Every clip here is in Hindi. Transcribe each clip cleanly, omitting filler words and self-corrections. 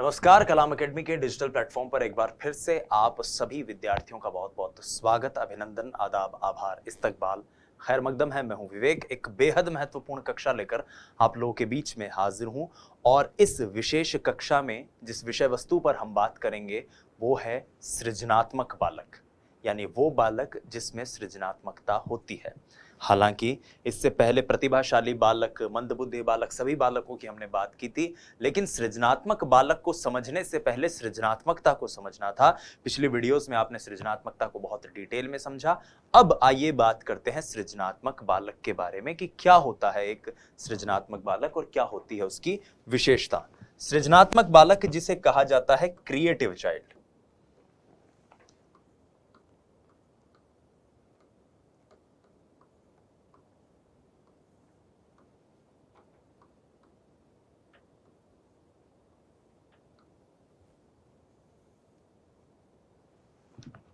नमस्कार। कलाम एकेडमी के डिजिटल प्लेटफॉर्म पर एक बार फिर से आप सभी विद्यार्थियों का बहुत बहुत स्वागत, अभिनंदन, आदाब, आभार, इस्तकबाल, खैर मकदम है। मैं हूं विवेक, एक बेहद महत्वपूर्ण कक्षा लेकर आप लोगों के बीच में हाजिर हूं और इस विशेष कक्षा में जिस विषय वस्तु पर हम बात करेंगे वो है सृजनात्मक बालक, यानी वो बालक जिसमें सृजनात्मकता होती है। हालांकि इससे पहले प्रतिभाशाली बालक, मंदबुद्धि बालक, सभी बालकों की हमने बात की थी, लेकिन सृजनात्मक बालक को समझने से पहले सृजनात्मकता को समझना था। पिछली वीडियोस में आपने सृजनात्मकता को बहुत डिटेल में समझा। अब आइए बात करते हैं सृजनात्मक बालक के बारे में कि क्या होता है एक सृजनात्मक बालक और क्या होती है उसकी विशेषता। सृजनात्मक बालक जिसे कहा जाता है क्रिएटिव चाइल्ड।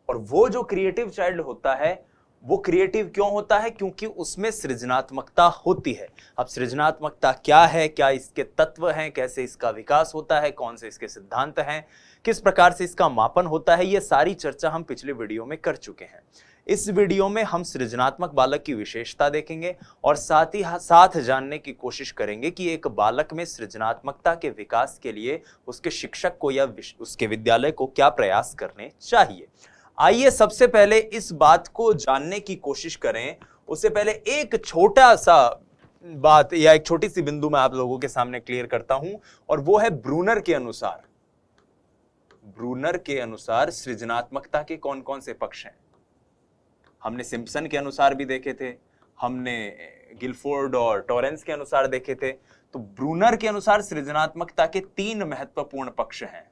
और वो जो क्रिएटिव चाइल्ड होता है वो क्रिएटिव क्यों होता है? क्योंकि उसमें सृजनात्मकता होती है। अब सृजनात्मकता क्या है, क्या इसके तत्व हैं, कैसे इसका विकास होता है, कौन से इसके सिद्धांत हैं, किस प्रकार से इसका मापन होता है, ये सारी चर्चा हम पिछले वीडियो में कर चुके हैं। इस वीडियो में हम सृजनात्मक बालक की विशेषता देखेंगे और साथ ही साथ जानने की कोशिश करेंगे कि एक बालक में सृजनात्मकता के विकास के लिए उसके शिक्षक को या उसके विद्यालय को क्या प्रयास करने चाहिए। आइए सबसे पहले इस बात को जानने की कोशिश करें। उससे पहले एक छोटा सा बात या एक छोटी सी बिंदु मैं आप लोगों के सामने क्लियर करता हूं और वो है ब्रूनर के अनुसार सृजनात्मकता के कौन कौन से पक्ष हैं। हमने सिम्पसन के अनुसार भी देखे थे, हमने गिलफोर्ड और टॉरेंस के अनुसार देखे थे। तो ब्रूनर के अनुसार सृजनात्मकता के 3 महत्वपूर्ण पक्ष हैं।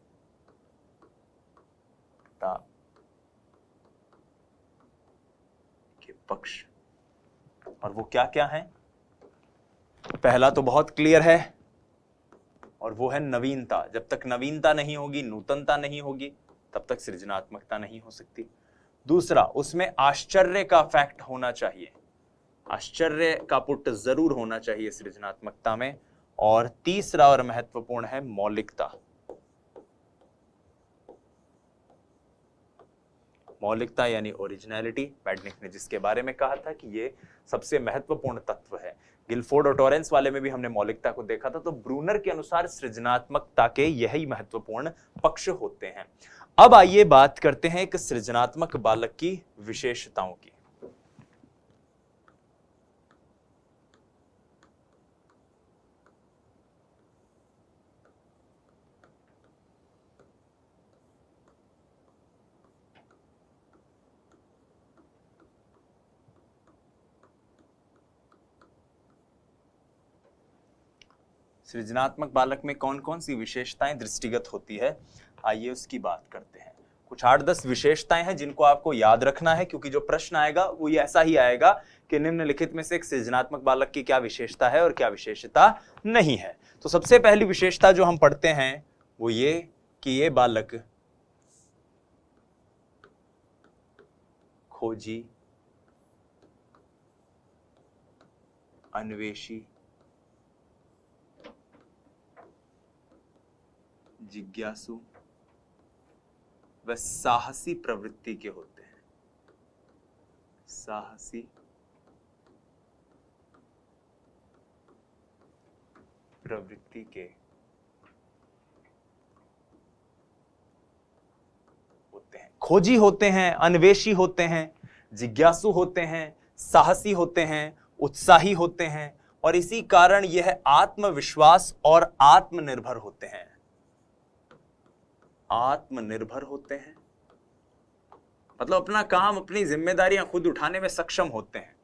पक्ष, और वो क्या क्या है? पहला तो बहुत क्लियर है और वो है नवीनता। जब तक नवीनता नहीं होगी, नूतनता नहीं होगी, तब तक सृजनात्मकता नहीं हो सकती। दूसरा, उसमें आश्चर्य का फैक्ट होना चाहिए, आश्चर्य का पुट जरूर होना चाहिए सृजनात्मकता में। और तीसरा और महत्वपूर्ण है मौलिकता। मौलिकता यानी ओरिजिनलिटी। मैडनिक ने जिसके बारे में कहा था कि ये सबसे महत्वपूर्ण तत्व है। गिलफोर्ड और टॉरेंस वाले में भी हमने मौलिकता को देखा था। तो ब्रूनर के अनुसार सृजनात्मकता के यही महत्वपूर्ण पक्ष होते हैं। अब आइए बात करते हैं एक सृजनात्मक बालक की विशेषताओं की। सृजनात्मक बालक में कौन कौन सी विशेषताएं दृष्टिगत होती है, आइए उसकी बात करते हैं। कुछ 8-10 विशेषताएं हैं जिनको आपको याद रखना है, क्योंकि जो प्रश्न आएगा वो ये ऐसा ही आएगा कि निम्नलिखित में से एक सृजनात्मक बालक की क्या विशेषता है और क्या विशेषता नहीं है। तो सबसे पहली विशेषता जो हम पढ़ते हैं वो ये कि ये बालक खोजी, अन्वेषी, जिज्ञासु व साहसी प्रवृत्ति के होते हैं। साहसी प्रवृत्ति के होते हैं। खोजी होते हैं, अन्वेषी होते हैं, जिज्ञासु होते हैं, साहसी होते हैं, उत्साही होते हैं और इसी कारण यह आत्मविश्वास और आत्मनिर्भर होते हैं। आत्मनिर्भर होते हैं मतलब अपना काम, अपनी जिम्मेदारियां खुद उठाने में सक्षम होते हैं।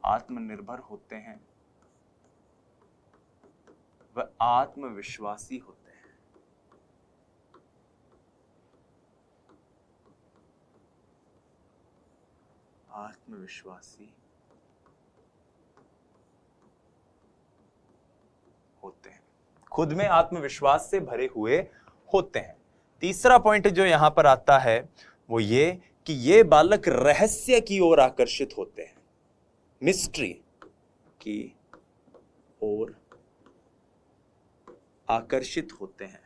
आत्मनिर्भर होते हैं व आत्मविश्वासी होते हैं। आत्मविश्वासी होते हैं, खुद में आत्मविश्वास से भरे हुए होते हैं। तीसरा पॉइंट जो यहां पर आता है वो ये कि ये बालक रहस्य की ओर आकर्षित होते हैं, मिस्ट्री की ओर आकर्षित होते हैं।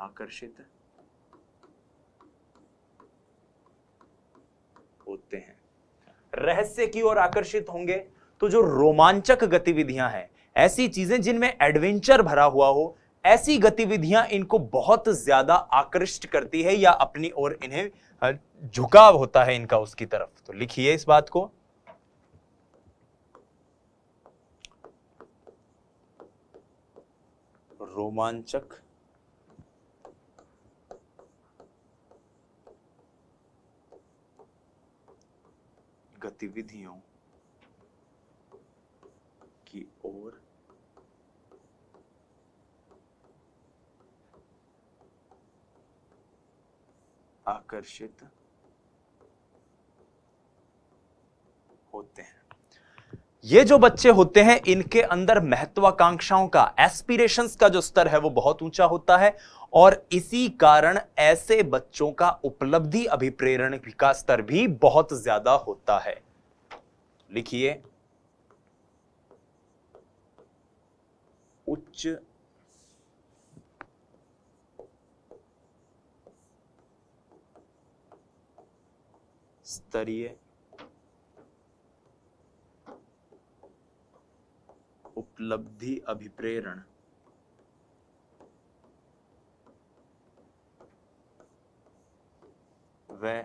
आकर्षित होते हैं। रहस्य की ओर आकर्षित होंगे तो जो रोमांचक गतिविधियां हैं, ऐसी चीजें जिनमें एडवेंचर भरा हुआ हो, ऐसी गतिविधियां इनको बहुत ज्यादा आकर्षित करती है या अपनी ओर इन्हें झुकाव होता है इनका उसकी तरफ। तो लिखिए इस बात को, रोमांचक गतिविधियों की ओर आकर्षित होते हैं। ये जो बच्चे होते हैं इनके अंदर महत्वाकांक्षाओं का, एस्पिरेशंस का जो स्तर है वो बहुत ऊंचा होता है और इसी कारण ऐसे बच्चों का उपलब्धि अभिप्रेरण का स्तर भी बहुत ज्यादा होता है। लिखिए, उच्च स्तरीय उपलब्धि अभिप्रेरण व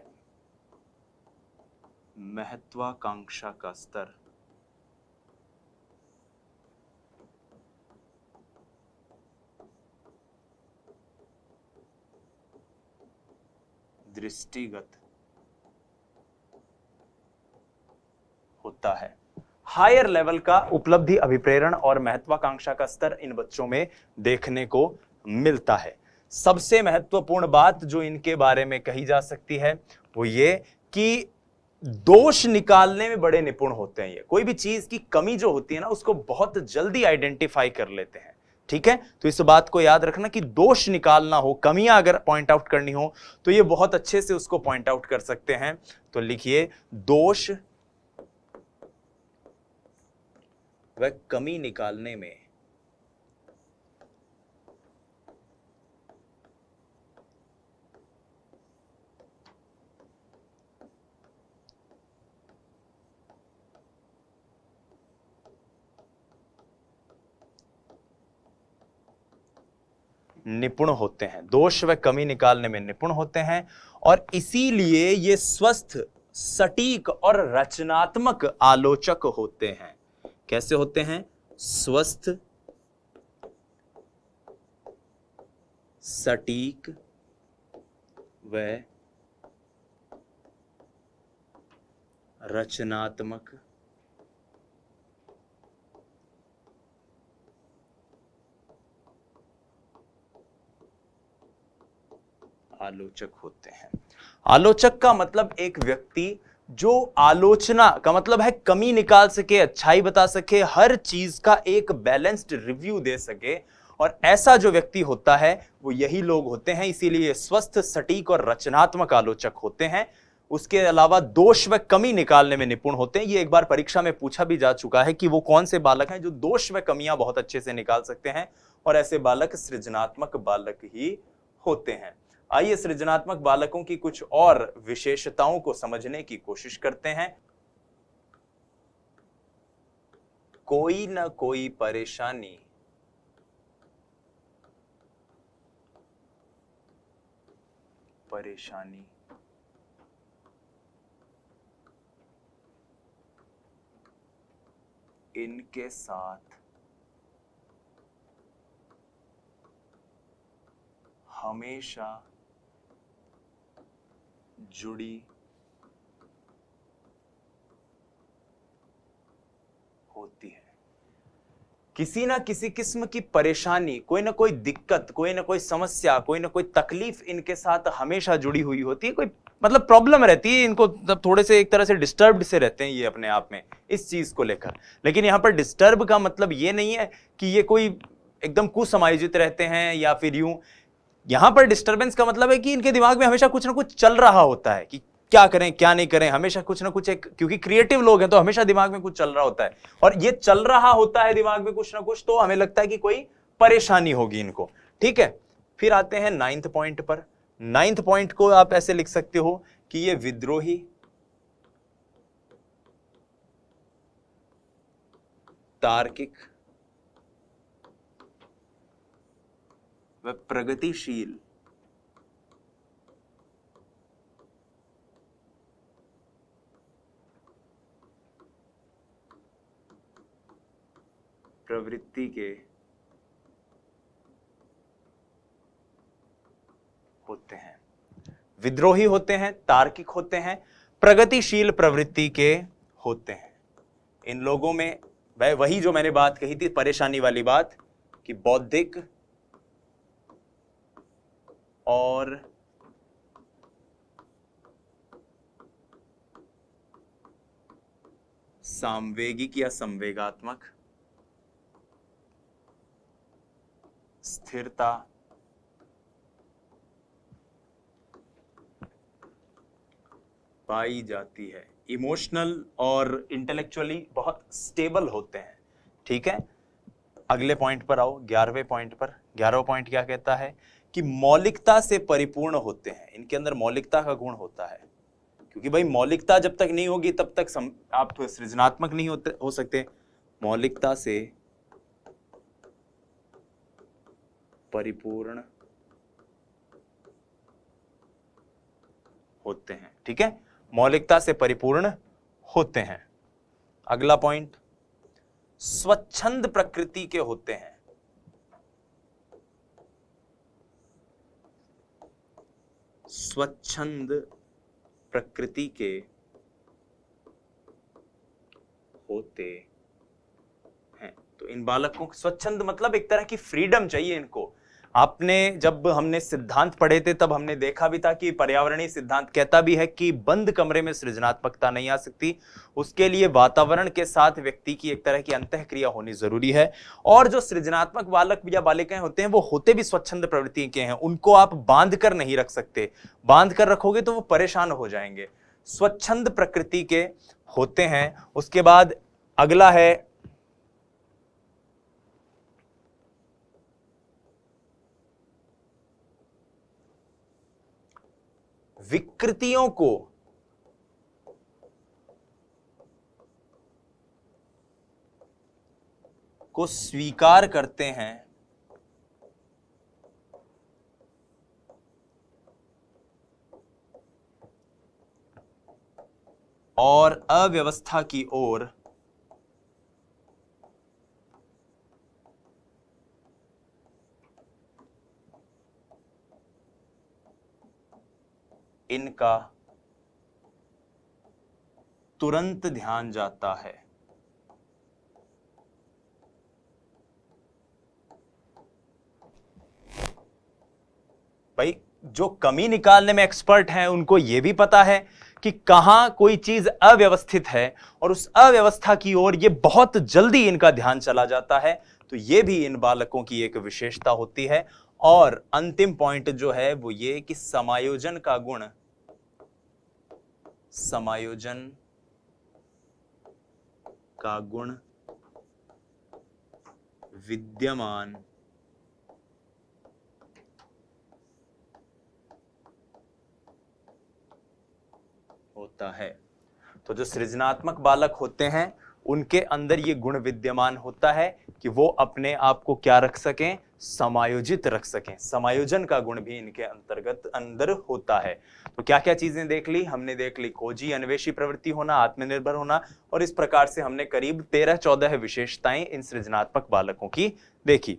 महत्वाकांक्षा का स्तर दृष्टिगत होता है। हायर लेवल का उपलब्धि अभिप्रेरण और महत्वाकांक्षा का स्तर इन बच्चों में देखने को मिलता है। सबसे महत्वपूर्ण बात जो इनके बारे में कही जा सकती है वो ये कि दोष निकालने में बड़े निपुण होते हैं। ये कोई भी चीज की कमी जो होती है ना उसको बहुत जल्दी आइडेंटिफाई कर लेते हैं। ठीक है, तो इस बात को याद रखना कि दोष निकालना हो, कमियां अगर पॉइंट आउट करनी हो तो ये बहुत अच्छे से उसको पॉइंट आउट कर सकते हैं। तो लिखिए, दोष व कमी निकालने में निपुण होते हैं, दोष व कमी निकालने में निपुण होते हैं और इसीलिए ये स्वस्थ, सटीक और रचनात्मक आलोचक होते हैं। कैसे होते हैं? स्वस्थ, सटीक व रचनात्मक आलोचक होते हैं। आलोचक का मतलब एक व्यक्ति जो आलोचना का मतलब है कमी निकाल सके, अच्छाई बता सके, हर चीज का एक बैलेंस्ड रिव्यू दे सके, और ऐसा जो व्यक्ति होता है वो यही लोग होते हैं। इसीलिए स्वस्थ, सटीक और रचनात्मक आलोचक होते हैं। उसके अलावा दोष व कमी निकालने में निपुण होते हैं। ये एक बार परीक्षा में पूछा भी जा चुका है कि वो कौन से बालक हैं जो दोष व कमियां बहुत अच्छे से निकाल सकते हैं, और ऐसे बालक सृजनात्मक बालक ही होते हैं। आइए सृजनात्मक बालकों की कुछ और विशेषताओं को समझने की कोशिश करते हैं। कोई न कोई परेशानी इनके साथ हमेशा जुड़ी होती है। किसी ना किसी किस्म की परेशानी, कोई ना कोई दिक्कत, कोई ना कोई समस्या, कोई ना कोई तकलीफ इनके साथ हमेशा जुड़ी हुई होती है। कोई मतलब प्रॉब्लम रहती है इनको, तब थोड़े से एक तरह से डिस्टर्ब्ड से रहते हैं ये अपने आप में इस चीज को लेकर। लेकिन यहां पर डिस्टर्ब का मतलब ये नहीं है कि ये कोई एकदम कुसमायोजित रहते हैं या फिर यूं। यहां पर डिस्टर्बेंस का मतलब है कि इनके दिमाग में हमेशा कुछ ना कुछ चल रहा होता है कि क्या करें क्या नहीं करें, हमेशा कुछ ना कुछ एक, क्योंकि क्रिएटिव लोग हैं तो हमेशा दिमाग में कुछ चल रहा होता है, और ये चल रहा होता है दिमाग में कुछ ना कुछ, तो हमें लगता है कि कोई परेशानी होगी इनको। ठीक है, फिर आते हैं 9th पॉइंट पर। 9th पॉइंट को आप ऐसे लिख सकते हो कि ये विद्रोही, तार्किक व प्रगतिशील प्रवृत्ति के होते हैं। विद्रोही होते हैं, तार्किक होते हैं, प्रगतिशील प्रवृत्ति के होते हैं। इन लोगों में वही जो मैंने बात कही थी, परेशानी वाली बात, कि बौद्धिक और सामवेगिक या संवेगात्मक स्थिरता पाई जाती है। इमोशनल और इंटेलेक्चुअली बहुत स्टेबल होते हैं। ठीक है, अगले पॉइंट पर आओ, 11वें पॉइंट पर। 11वां पॉइंट क्या कहता है कि मौलिकता से परिपूर्ण होते हैं। इनके अंदर मौलिकता का गुण होता है, क्योंकि भाई मौलिकता जब तक नहीं होगी तब तक आप तो सृजनात्मक नहीं हो सकते। मौलिकता से परिपूर्ण होते हैं। ठीक है, मौलिकता से परिपूर्ण होते हैं। अगला पॉइंट, स्वच्छंद प्रकृति के होते हैं। स्वच्छंद प्रकृति के होते हैं। तो इन बालकों, स्वच्छंद मतलब एक तरह की फ्रीडम चाहिए इनको। आपने, जब हमने सिद्धांत पढ़े थे तब हमने देखा भी था कि पर्यावरणीय सिद्धांत कहता भी है कि बंद कमरे में सृजनात्मकता नहीं आ सकती। उसके लिए वातावरण के साथ व्यक्ति की एक तरह की अंतःक्रिया होनी जरूरी है। और जो सृजनात्मक बालक या बालिकाएं होते हैं वो होते भी स्वच्छंद प्रवृत्ति के हैं। उनको आप बांध कर नहीं रख सकते, बांध कर रखोगे तो वो परेशान हो जाएंगे। स्वच्छंद प्रकृति के होते हैं। उसके बाद अगला है विकृतियों को स्वीकार करते हैं और अव्यवस्था की ओर इनका तुरंत ध्यान जाता है। भाई जो कमी निकालने में एक्सपर्ट हैं उनको यह भी पता है कि कहां कोई चीज अव्यवस्थित है, और उस अव्यवस्था की ओर ये बहुत जल्दी इनका ध्यान चला जाता है। तो ये भी इन बालकों की एक विशेषता होती है। और अंतिम पॉइंट जो है वो ये कि समायोजन का गुण, समायोजन का गुण विद्यमान होता है। तो जो सृजनात्मक बालक होते हैं उनके अंदर ये गुण विद्यमान होता है कि वो अपने आप को क्या रख सकें, समायोजित रख सकें। समायोजन का गुण भी इनके अंतर्गत अंदर होता है। तो क्या क्या चीजें देख ली हमने? देख ली खोजी अन्वेषी प्रवृत्ति होना, आत्मनिर्भर होना, और इस प्रकार से हमने करीब 13-14 विशेषताएं इन सृजनात्मक बालकों की देखी।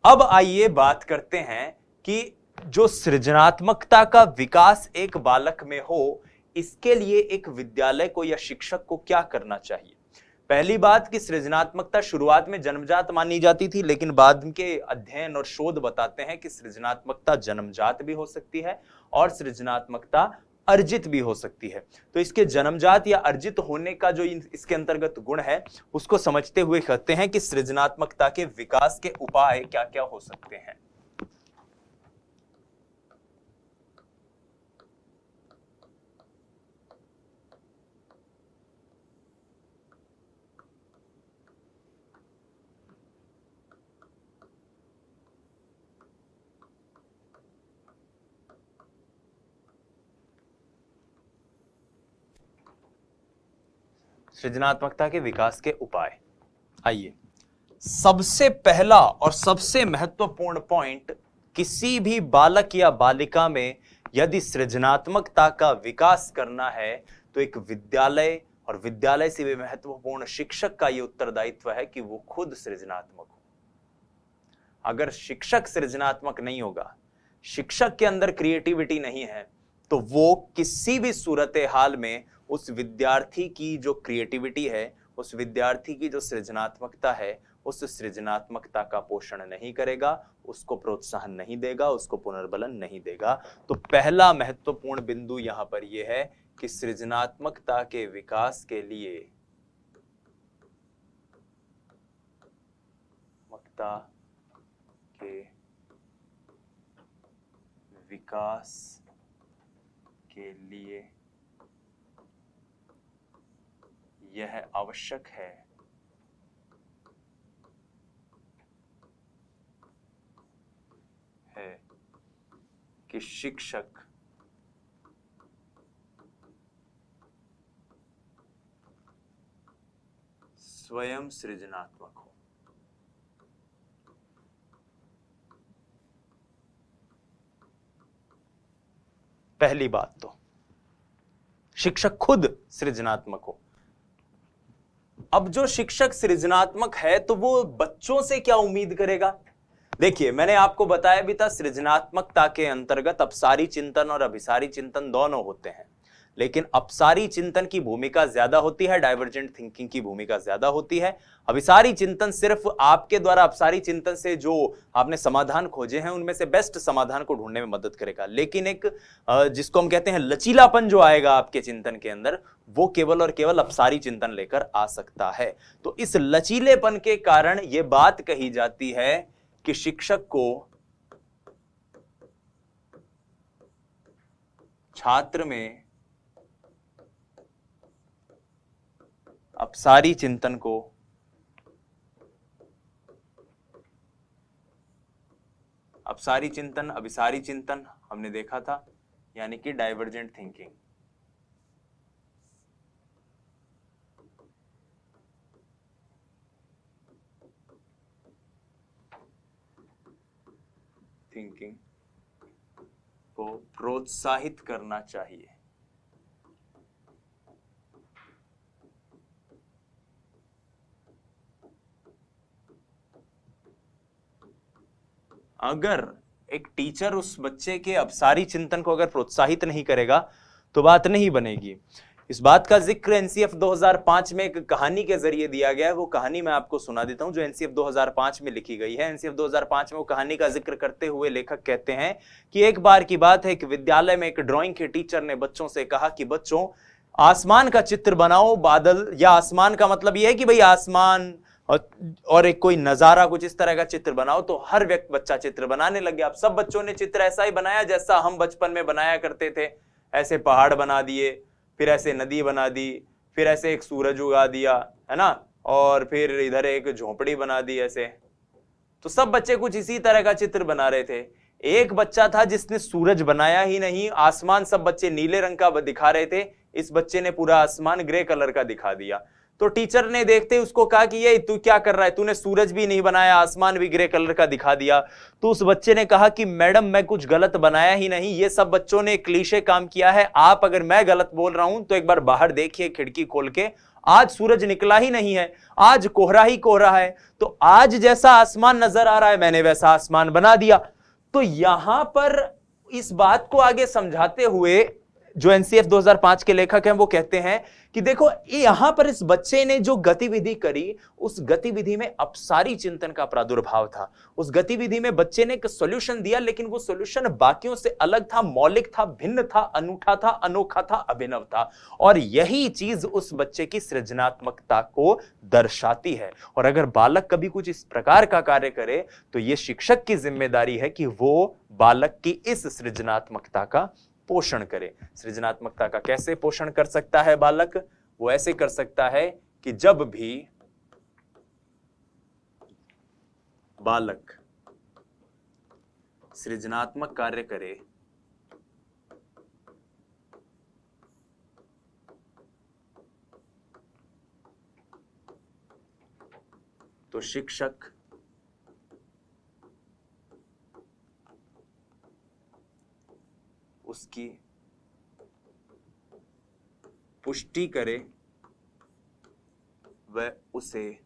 अब आइए बात करते हैं कि जो सृजनात्मकता का विकास एक बालक में हो, इसके लिए एक विद्यालय को या शिक्षक को क्या करना चाहिए? पहली बात कि सृजनात्मकता शुरुआत में जन्मजात मानी जाती थी, लेकिन बाद के अध्ययन और शोध बताते हैं कि सृजनात्मकता जन्मजात भी हो सकती है और सृजनात्मकता अर्जित भी हो सकती है। तो इसके जन्मजात या अर्जित होने का जो इसके अंतर्गत गुण है उसको समझते हुए कहते हैं कि सृजनात्मकता के विकास के उपाय क्या क्या हो सकते हैं। सृजनात्मकता के विकास के उपाय। आइए, सबसे पहला और सबसे महत्वपूर्ण पॉइंट, किसी भी बालक या बालिका में यदि सृजनात्मकता का विकास करना है तो एक विद्यालय और विद्यालय से भी महत्वपूर्ण शिक्षक का यह उत्तरदायित्व है कि वो खुद सृजनात्मक हो। अगर शिक्षक सृजनात्मक नहीं होगा, शिक्षक के अंदर क्रिएटिविटी नहीं है, तो वो किसी भी सूरत हाल में उस विद्यार्थी की जो क्रिएटिविटी है, उस विद्यार्थी की जो सृजनात्मकता है, उस सृजनात्मकता का पोषण नहीं करेगा, उसको प्रोत्साहन नहीं देगा, उसको पुनर्बलन नहीं देगा। तो पहला महत्वपूर्ण बिंदु यहां पर यह है कि सृजनात्मकता के विकास के लिए के विकास के लिए यह आवश्यक है कि शिक्षक स्वयं सृजनात्मक हो। पहली बात तो शिक्षक खुद सृजनात्मक हो। अब जो शिक्षक सृजनात्मक है तो वो बच्चों से क्या उम्मीद करेगा? देखिए, मैंने आपको बताया भी था, सृजनात्मकता के अंतर्गत अपसारी चिंतन और अभिसारी चिंतन दोनों होते हैं, लेकिन अपसारी चिंतन की भूमिका ज्यादा होती है, डाइवर्जेंट थिंकिंग की भूमिका ज्यादा होती है। अभिसारी चिंतन सिर्फ आपके द्वारा अपसारी चिंतन से जो आपने समाधान खोजे हैं उनमें से बेस्ट समाधान को ढूंढने में मदद करेगा, लेकिन एक जिसको हम कहते हैं लचीलापन जो आएगा आपके चिंतन के अंदर, वो केवल और केवल अपसारी चिंतन लेकर आ सकता है। तो इस लचीलेपन के कारण यह बात कही जाती है कि शिक्षक को छात्र में अपसारी चिंतन को अपसारी चिंतन, अभिसारी चिंतन हमने देखा था, यानी कि डाइवर्जेंट थिंकिंग, को प्रोत्साहित करना चाहिए। अगर एक टीचर उस बच्चे के अपसारी चिंतन को अगर प्रोत्साहित नहीं करेगा तो बात नहीं बनेगी। इस बात का जिक्र एनसीएफ 2005 में एक कहानी के जरिए दिया गया है। वो कहानी मैं आपको सुना देता हूं जो एनसीएफ 2005 में लिखी गई है। एनसीएफ 2005 में वो कहानी का जिक्र करते हुए लेखक कहते हैं कि एक बार की बात है कि विद्यालय में एक ड्राइंग के टीचर ने बच्चों से कहा कि बच्चों, आसमान का चित्र बनाओ, बादल या आसमान का मतलब यह है कि भाई आसमान और एक कोई नजारा, कुछ इस तरह का चित्र बनाओ। तो हर व्यक्ति बच्चा चित्र बनाने लग गया। अब सब बच्चों ने चित्र ऐसा ही बनाया जैसा हम बचपन में बनाया करते थे। ऐसे पहाड़ बना दिए, फिर ऐसे नदी बना दी, फिर ऐसे एक सूरज उगा दिया, है ना, और फिर इधर एक झोपड़ी बना दी ऐसे। तो सब बच्चे कुछ इसी तरह का चित्र बना रहे थे। एक बच्चा था जिसने सूरज बनाया ही नहीं, आसमान सब बच्चे नीले रंग का दिखा रहे थे, इस बच्चे ने पूरा आसमान ग्रे कलर का दिखा दिया। तो टीचर ने देखते ही उसको कहा कि ये तू क्या कर रहा है, तूने सूरज भी नहीं बनाया, आसमान भी ग्रे कलर का दिखा दिया। तो उस बच्चे ने कहा कि मैडम मैं कुछ गलत बनाया ही नहीं, ये सब बच्चों ने क्लीशे काम किया है। आप अगर मैं गलत बोल रहा हूं तो एक बार बाहर देखिए खिड़की खोल के, आज सूरज निकला ही नहीं है, आज कोहरा ही कोहरा है। तो आज जैसा आसमान नजर आ रहा है मैंने वैसा आसमान बना दिया। तो यहां पर इस बात को आगे समझाते हुए जो एनसीएफ 2005 के लेखक हैं वो कहते हैं कि देखो यहां पर इस बच्चे ने जो गतिविधि करी, उस गतिविधि में अपसारी चिंतन का प्रादुर्भाव था। उस गतिविधि में बच्चे ने एक सॉल्यूशन दिया, लेकिन वो सॉल्यूशन बाकियों से अलग था, मौलिक था, भिन्न था, अनूठा था, अनोखा था, अभिनव था। और यही चीज उस बच्चे की सृजनात्मकता को दर्शाती है। और अगर बालक कभी कुछ इस प्रकार का कार्य करे तो यह शिक्षक की जिम्मेदारी है कि वो बालक की इस सृजनात्मकता का पोषण करे। सृजनात्मकता का कैसे पोषण कर सकता है बालक? वो ऐसे कर सकता है कि जब भी बालक सृजनात्मक कार्य करे तो शिक्षक उसकी पुष्टि करे वह उसे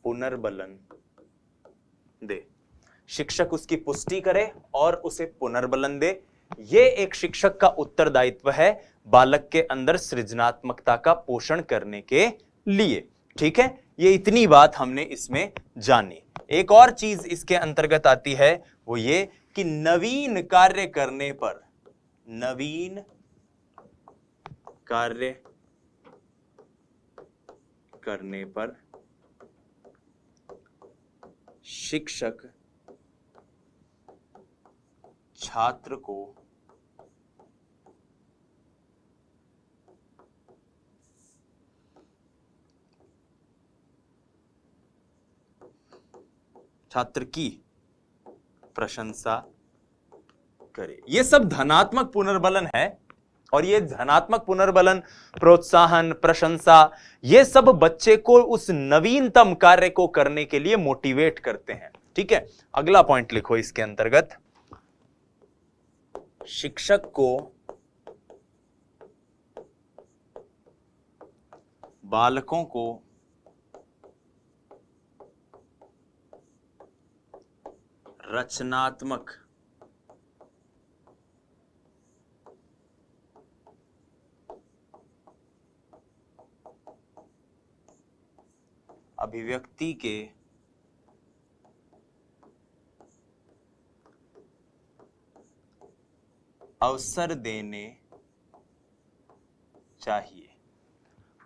पुनर्बलन दे। शिक्षक उसकी पुष्टि करे और उसे पुनर्बलन दे, ये एक शिक्षक का उत्तरदायित्व है बालक के अंदर सृजनात्मकता का पोषण करने के लिए। ठीक है, ये इतनी बात हमने इसमें जानी। एक और चीज इसके अंतर्गत आती है, वो ये कि नवीन कार्य करने पर, नवीन कार्य करने पर शिक्षक छात्र को छात्र की प्रशंसा करे। ये सब धनात्मक पुनर्बलन है, और ये धनात्मक पुनर्बलन, प्रोत्साहन, प्रशंसा, ये सब बच्चे को उस नवीनतम कार्य को करने के लिए मोटिवेट करते हैं। ठीक है, अगला पॉइंट लिखो इसके अंतर्गत, शिक्षक को बालकों को रचनात्मक अभिव्यक्ति के अवसर देने चाहिए।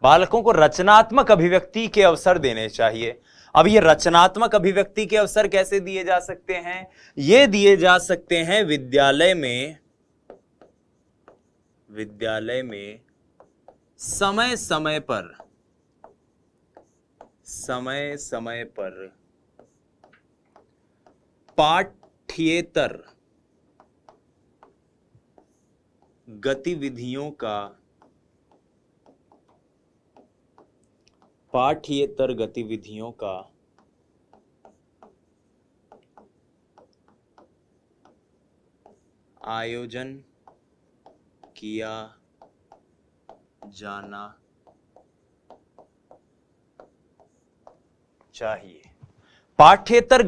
बालकों को रचनात्मक अभिव्यक्ति के अवसर देने चाहिए। अब ये रचनात्मक अभिव्यक्ति के अवसर कैसे दिए जा सकते हैं? ये दिए जा सकते हैं विद्यालय में समय समय पर पाठ्येतर गतिविधियों का आयोजन किया जाना चाहिए। पाठ्येतर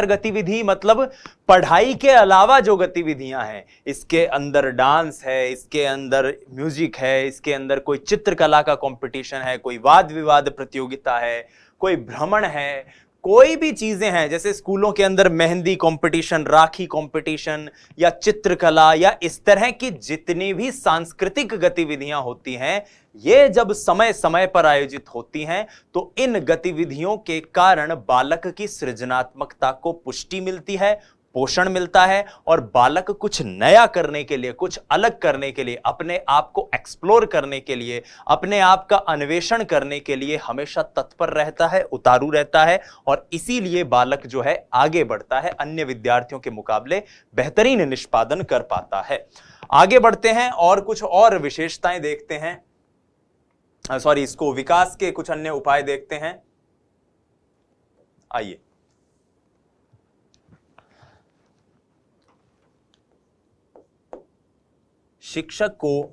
गतिविधि मतलब पढ़ाई के अलावा जो गतिविधियां हैं, इसके अंदर डांस है, इसके अंदर म्यूजिक है, इसके अंदर कोई चित्रकला का कंपटीशन है, कोई वाद विवाद प्रतियोगिता है, कोई भ्रमण है, कोई भी चीजें हैं, जैसे स्कूलों के अंदर मेहंदी कंपटीशन, राखी कंपटीशन या चित्रकला या इस तरह की जितनी भी सांस्कृतिक गतिविधियां होती हैं, ये जब समय समय पर आयोजित होती हैं तो इन गतिविधियों के कारण बालक की सृजनात्मकता को पुष्टि मिलती है, पोषण मिलता है, और बालक कुछ नया करने के लिए, कुछ अलग करने के लिए, अपने आप को एक्सप्लोर करने के लिए, अपने आप का अन्वेषण करने के लिए हमेशा तत्पर रहता है, उतारू रहता है, और इसीलिए बालक जो है आगे बढ़ता है, अन्य विद्यार्थियों के मुकाबले बेहतरीन निष्पादन कर पाता है। आगे बढ़ते हैं और कुछ और विशेषताएं देखते हैं, इसको विकास के कुछ अन्य उपाय देखते हैं। आइए, शिक्षक को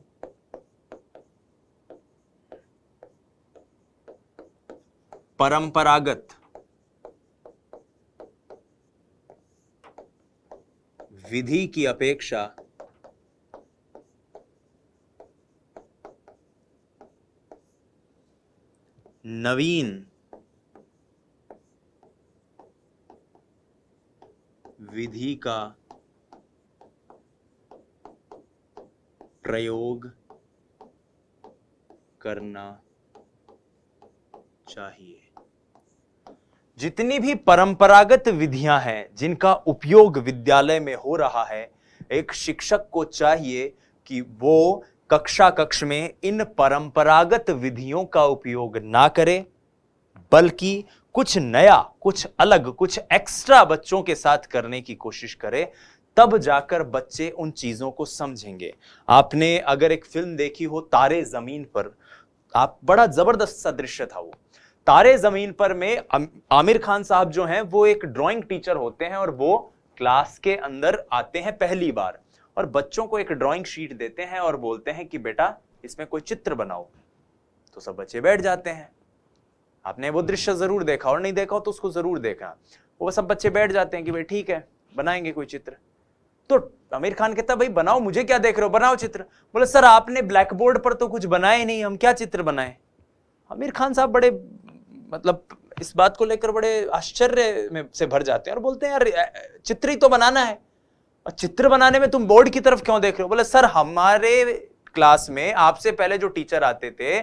परंपरागत विधि की अपेक्षा नवीन विधि का प्रयोग करना चाहिए। जितनी भी परंपरागत विधियां हैं जिनका उपयोग विद्यालय में हो रहा है, एक शिक्षक को चाहिए कि वो कक्षा में इन परंपरागत विधियों का उपयोग ना करे, बल्कि कुछ नया, कुछ अलग, कुछ एक्स्ट्रा बच्चों के साथ करने की कोशिश करे, तब जाकर बच्चे उन चीजों को समझेंगे। आपने अगर एक फिल्म देखी हो तारे जमीन पर, आप बड़ा जबरदस्त सा दृश्य था वो। तारे जमीन पर में आमिर खान साहब जो हैं वो एक ड्राइंग टीचर होते हैं और वो क्लास के अंदर आते हैं पहली बार और बच्चों को एक ड्राइंग शीट देते हैं और बोलते हैं कि बेटा इसमें कोई चित्र बनाओ। तो सब बच्चे बैठ जाते हैं। आपने वो दृश्य जरूर देखा, और नहीं देखा हो तो उसको जरूर देखा। वो सब बच्चे बैठ जाते हैं कि भाई ठीक है बनाएंगे कोई चित्र। तो आमिर खान कहता भाई बनाओ, मुझे क्या देख रहे हो, बनाओ चित्र। बोले सर आपने ब्लैक बोर्ड पर तो कुछ बनाए नहीं, हम क्या चित्र बनाए। आमिर खान साहब बड़े मतलब इस बात को लेकर बड़े आश्चर्य में से भर जाते हैं और बोलते हैं यार चित्र ही तो बनाना है, और चित्र बनाने में तुम बोर्ड की तरफ क्यों देख रहे हो। बोले सर हमारे क्लास में आपसे पहले जो टीचर आते थे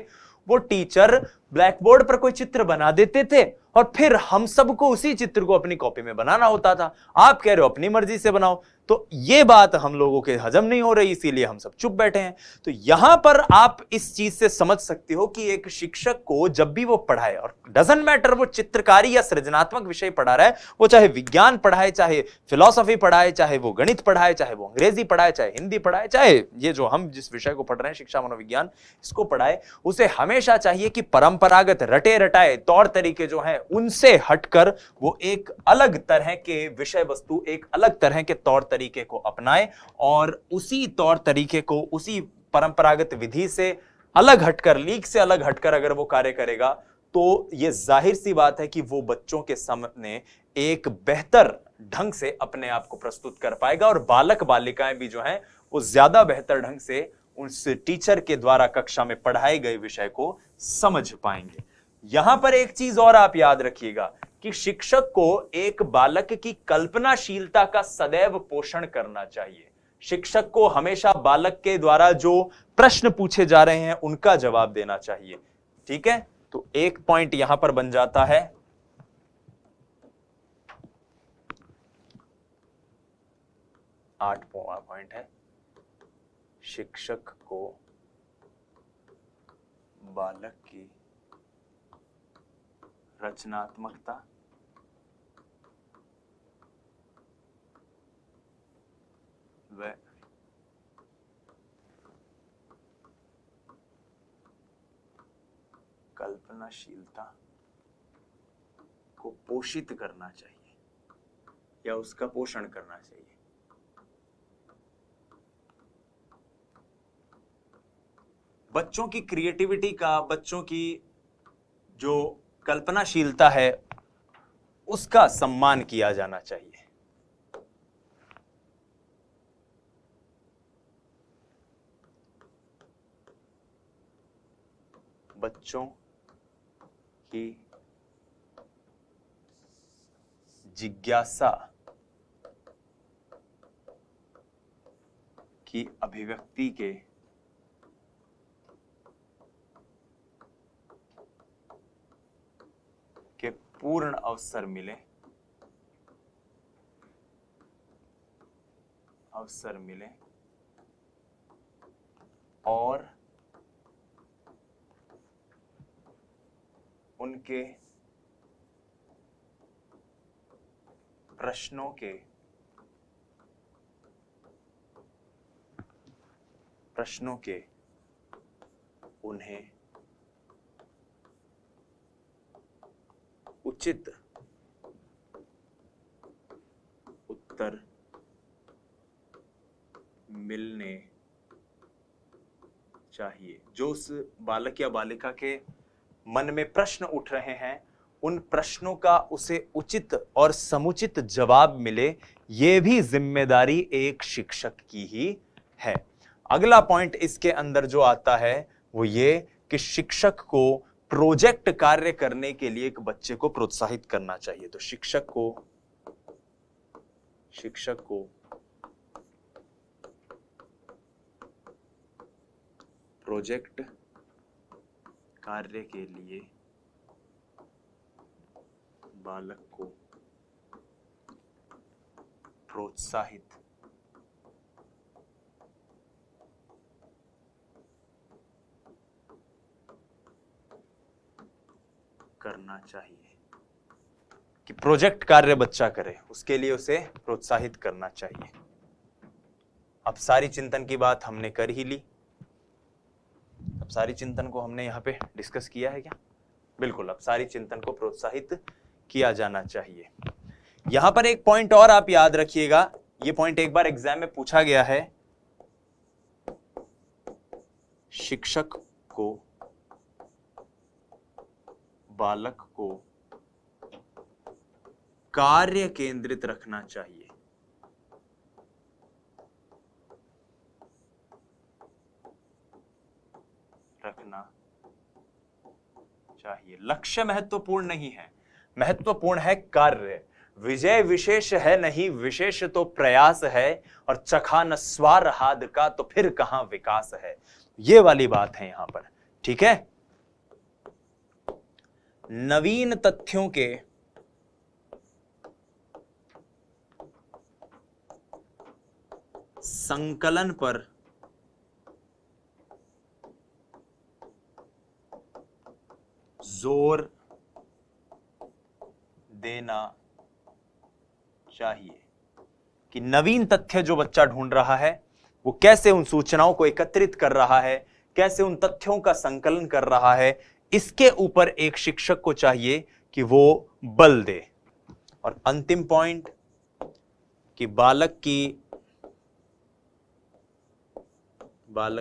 वो टीचर ब्लैक बोर्ड पर कोई चित्र बना देते थे और फिर हम सबको उसी चित्र को अपनी कॉपी में बनाना होता था। आप कह रहे हो अपनी मर्जी से बनाओ। तो ये बात हम लोगों के हजम नहीं हो रही, इसीलिए हम सब चुप बैठे हैं। तो यहां पर आप इस चीज से समझ सकते हो कि एक शिक्षक को जब भी वो पढ़ाए, और डजंट मैटर वो चित्रकारी या सृजनात्मक विषय पढ़ा रहा है, वो चाहे विज्ञान पढ़ाए, चाहे फिलॉसफी पढ़ाए, चाहे वो गणित पढ़ाए, चाहे वो अंग्रेजी पढ़ाए, चाहे हिंदी पढ़ाए, चाहे ये जो हम जिस विषय को पढ़ रहे हैं शिक्षा मनोविज्ञान इसको पढ़ाए, उसे हमेशा चाहिए कि परंपरागत रटे रटाए तौर तरीके जो हैं उनसे हटकर वो एक अलग तरह के विषय वस्तु, एक अलग तरह के तौर तरीके को अपनाए और उसी तौर तरीके को, उसी परंपरागत विधि से अलग हटकर, लीक से अलग हटकर अगर वो कार्य करेगा तो ये जाहिर सी बात है कि वो बच्चों के सामने एक बेहतर ढंग से अपने आप को प्रस्तुत कर पाएगा और बालक बालिकाएं भी जो हैं वो ज्यादा बेहतर ढंग से उस टीचर के द्वारा कक्षा में पढ़ाए गए विषय को समझ पाएंगे। यहां पर एक चीज और आप याद रखिएगा कि शिक्षक को एक बालक की कल्पनाशीलता का सदैव पोषण करना चाहिए। शिक्षक को हमेशा बालक के द्वारा जो प्रश्न पूछे जा रहे हैं उनका जवाब देना चाहिए। ठीक है, तो एक पॉइंट यहां पर बन जाता है। आठवां पॉइंट है शिक्षक को बालक की रचनात्मकता व कल्पनाशीलता को पोषित करना चाहिए या उसका पोषण करना चाहिए। बच्चों की क्रिएटिविटी का, बच्चों की जो कल्पनाशीलता है उसका सम्मान किया जाना चाहिए। बच्चों की जिज्ञासा की अभिव्यक्ति के पूर्ण अवसर मिले और उनके प्रश्नों के उन्हें उचित उत्तर मिलने चाहिए। जो उस बालक या बालिका के मन में प्रश्न उठ रहे हैं उन प्रश्नों का उसे उचित और समुचित जवाब मिले, यह भी जिम्मेदारी एक शिक्षक की ही है। अगला पॉइंट इसके अंदर जो आता है वो ये कि शिक्षक को प्रोजेक्ट कार्य करने के लिए एक बच्चे को प्रोत्साहित करना चाहिए। तो शिक्षक को प्रोजेक्ट कार्य के लिए बालक को प्रोत्साहित करना चाहिए कि प्रोजेक्ट कार्य बच्चा करे, उसके लिए उसे प्रोत्साहित करना चाहिए। अपसारी चिंतन की बात हमने कर ही ली। अपसारी चिंतन को हमने यहाँ पे डिस्कस किया है क्या? बिल्कुल, अपसारी चिंतन को प्रोत्साहित किया जाना चाहिए। यहां पर एक पॉइंट और आप याद रखिएगा, ये पॉइंट एक बार एग्जाम में पूछा गया है। शिक्षक को बालक को कार्य केंद्रित रखना चाहिए। रखना चाहिए। लक्ष्य महत्वपूर्ण नहीं है, महत्वपूर्ण है कार्य। विजय विशेष है नहीं, विशेष तो प्रयास है, और चखा न स्वार हाद का तो फिर कहां विकास है। ये वाली बात है यहां पर, ठीक है। नवीन तथ्यों के संकलन पर जोर देना चाहिए कि नवीन तथ्य जो बच्चा ढूंढ रहा है वो कैसे उन सूचनाओं को एकत्रित कर रहा है, कैसे उन तथ्यों का संकलन कर रहा है, इसके ऊपर एक शिक्षक को चाहिए कि वो बल दे। और अंतिम पॉइंट कि बालक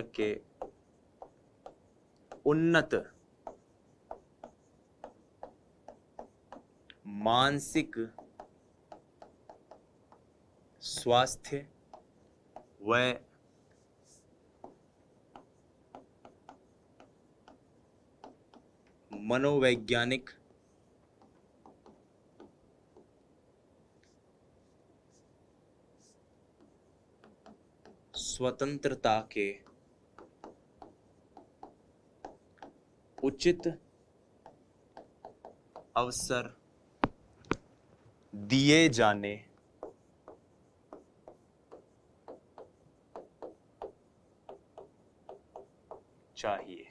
के उन्नत मानसिक स्वास्थ्य व मनोवैज्ञानिक स्वतंत्रता के उचित अवसर दिए जाने चाहिए।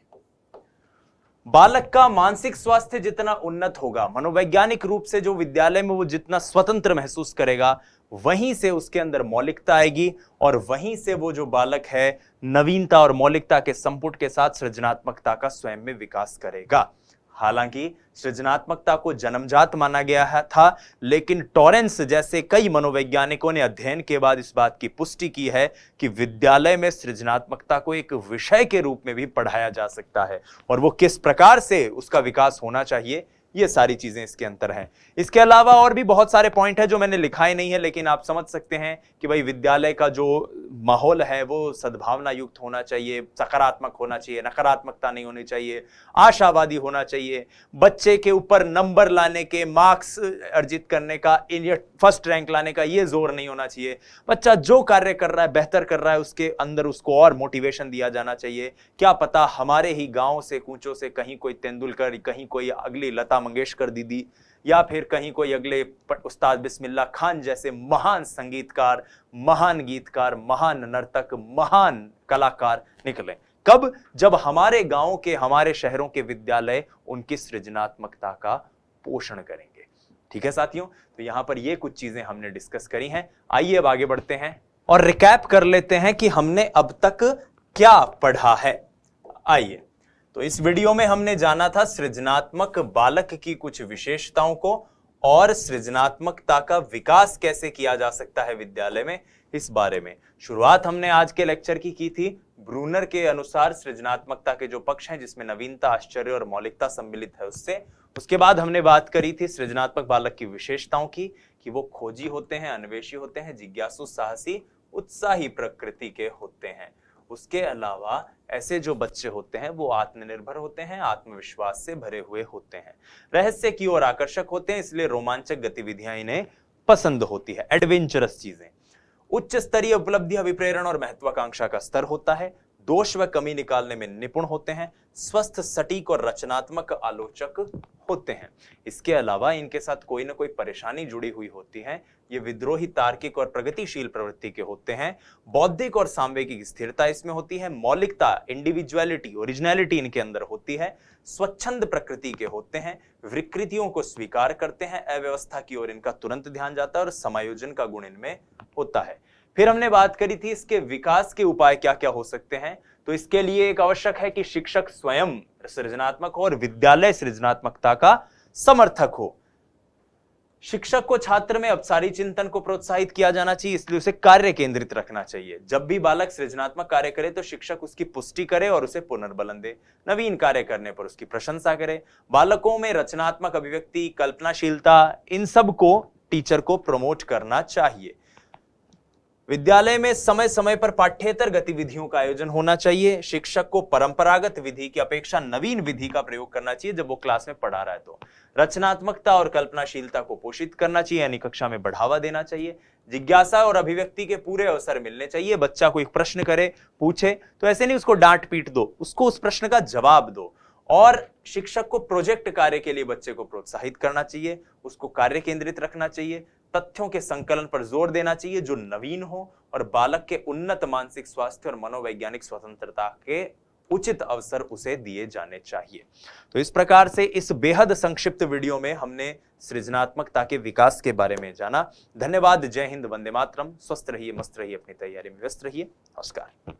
बालक का मानसिक स्वास्थ्य जितना उन्नत होगा, मनोवैज्ञानिक रूप से जो विद्यालय में वो जितना स्वतंत्र महसूस करेगा, वहीं से उसके अंदर मौलिकता आएगी, और वहीं से वो जो बालक है नवीनता और मौलिकता के संपुट के साथ सृजनात्मकता का स्वयं में विकास करेगा। हालांकि सृजनात्मकता को जन्मजात माना गया था, लेकिन टॉरेंस जैसे कई मनोवैज्ञानिकों ने अध्ययन के बाद इस बात की पुष्टि की है कि विद्यालय में सृजनात्मकता को एक विषय के रूप में भी पढ़ाया जा सकता है, और वो किस प्रकार से उसका विकास होना चाहिए, ये सारी चीजें इसके अंदर हैं। इसके अलावा और भी बहुत सारे पॉइंट है जो मैंने लिखाए नहीं है, लेकिन आप समझ सकते हैं कि भाई विद्यालय का जो माहौल है वो सद्भावना युक्त होना चाहिए, सकारात्मक होना चाहिए, नकारात्मकता नहीं होनी चाहिए, आशावादी होना चाहिए। बच्चे के ऊपर नंबर लाने के, मार्क्स अर्जित करने का, फर्स्ट रैंक लाने का ये जोर नहीं होना चाहिए। बच्चा जो कार्य कर रहा है, बेहतर कर रहा है, उसके अंदर उसको और मोटिवेशन दिया जाना चाहिए। क्या पता हमारे ही गांव से कूचों से कहीं कोई तेंदुलकर, कहीं कोई अगली लता मंगेशकर दीदी, या फिर कहीं कोई अगले उस्ताद बिस्मिल्लाह खान जैसे महान संगीतकार, महान गीतकार, महान नर्तक, महान कलाकार निकले। कब? जब हमारे गांव के, हमारे शहरों के विद्यालय उनकी सृजनात्मकता का पोषण करेंगे। ठीक है साथियों, तो यहां पर ये कुछ चीजें हमने डिस्कस करी हैं। आइए अब आगे बढ़ते हैं और रिकैप कर लेते हैं कि हमने अब तक क्या पढ़ा है। आइए, तो इस वीडियो में हमने जाना था सृजनात्मक बालक की कुछ विशेषताओं को और सृजनात्मकता का विकास कैसे किया जा सकता है विद्यालय में, इस बारे में। शुरुआत हमने आज के लेक्चर की थी ब्रूनर के अनुसार सृजनात्मकता के जो पक्ष हैं जिसमें नवीनता, आश्चर्य और मौलिकता सम्मिलित है उससे। उसके बाद हमने बात करी थी सृजनात्मक बालक की विशेषताओं की, कि वो खोजी होते हैं, अन्वेषी होते हैं, जिज्ञासु, साहसी, उत्साही प्रकृति के होते हैं। उसके अलावा ऐसे जो बच्चे होते हैं वो आत्मनिर्भर होते हैं, आत्मविश्वास से भरे हुए होते हैं, रहस्य की ओर आकर्षक होते हैं, इसलिए रोमांचक गतिविधियां इन्हें पसंद होती है, एडवेंचरस चीजें। उच्च स्तरीय उपलब्धि, अभिप्रेरण और महत्वाकांक्षा का स्तर होता है, दोष व कमी निकालने में निपुण होते हैं, स्वस्थ, सटीक और रचनात्मक आलोचक होते हैं। इसके अलावा इनके साथ कोई ना कोई परेशानी जुड़ी हुई होती है। ये विद्रोही, तार्किक और प्रगतिशील प्रवृत्ति के होते हैं। बौद्धिक और सांवेगिक स्थिरता इसमें होती है। मौलिकता, इंडिविजुअलिटी, ओरिजिनलिटी इनके अंदर होती है। स्वच्छंद प्रकृति के होते हैं। विकृतियों को स्वीकार करते हैं। अव्यवस्था की ओर इनका तुरंत ध्यान जाता है और समायोजन का गुण इनमें होता है। फिर हमने बात करी थी इसके विकास के उपाय क्या क्या हो सकते हैं। तो इसके लिए एक आवश्यक है कि शिक्षक स्वयं सृजनात्मक हो और विद्यालय सृजनात्मकता का समर्थक हो। शिक्षक को छात्र में अपसारी चिंतन को प्रोत्साहित किया जाना चाहिए, इसलिए उसे कार्य केंद्रित रखना चाहिए। जब भी बालक सृजनात्मक कार्य करे तो शिक्षक उसकी पुष्टि करे और उसे पुनर्बलन दे। नवीन कार्य करने पर उसकी प्रशंसा करे। बालकों में रचनात्मक अभिव्यक्ति, कल्पनाशीलता, इन सब को टीचर को प्रमोट करना चाहिए। विद्यालय में समय समय पर पाठ्येतर गतिविधियों का आयोजन होना चाहिए। शिक्षक को परंपरागत विधि की अपेक्षा नवीन विधि का प्रयोग करना चाहिए जब वो क्लास में पढ़ा रहा है तो। रचनात्मकता और कल्पनाशीलता को पोषित करना चाहिए, यानी कक्षा में बढ़ावा देना चाहिए। जिज्ञासा और अभिव्यक्ति के पूरे अवसर मिलने चाहिए। बच्चा कोई प्रश्न करे, पूछे तो ऐसे नहीं उसको डांट पीट दो, उसको उस प्रश्न का जवाब दो। और शिक्षक को प्रोजेक्ट कार्य के लिए बच्चे को प्रोत्साहित करना चाहिए, उसको कार्य केंद्रित रखना चाहिए। तथ्यों के संकलन पर जोर देना चाहिए जो नवीन हो, और बालक के उन्नत मानसिक स्वास्थ्य और मनोवैज्ञानिक स्वतंत्रता के उचित अवसर उसे दिए जाने चाहिए। तो इस प्रकार से इस बेहद संक्षिप्त वीडियो में हमने सृजनात्मकता के विकास के बारे में जाना। धन्यवाद। जय हिंद, वंदे मातरम। स्वस्थ रहिए, मस्त रहिए, अपनी तैयारी में व्यस्त रहिए। नमस्कार।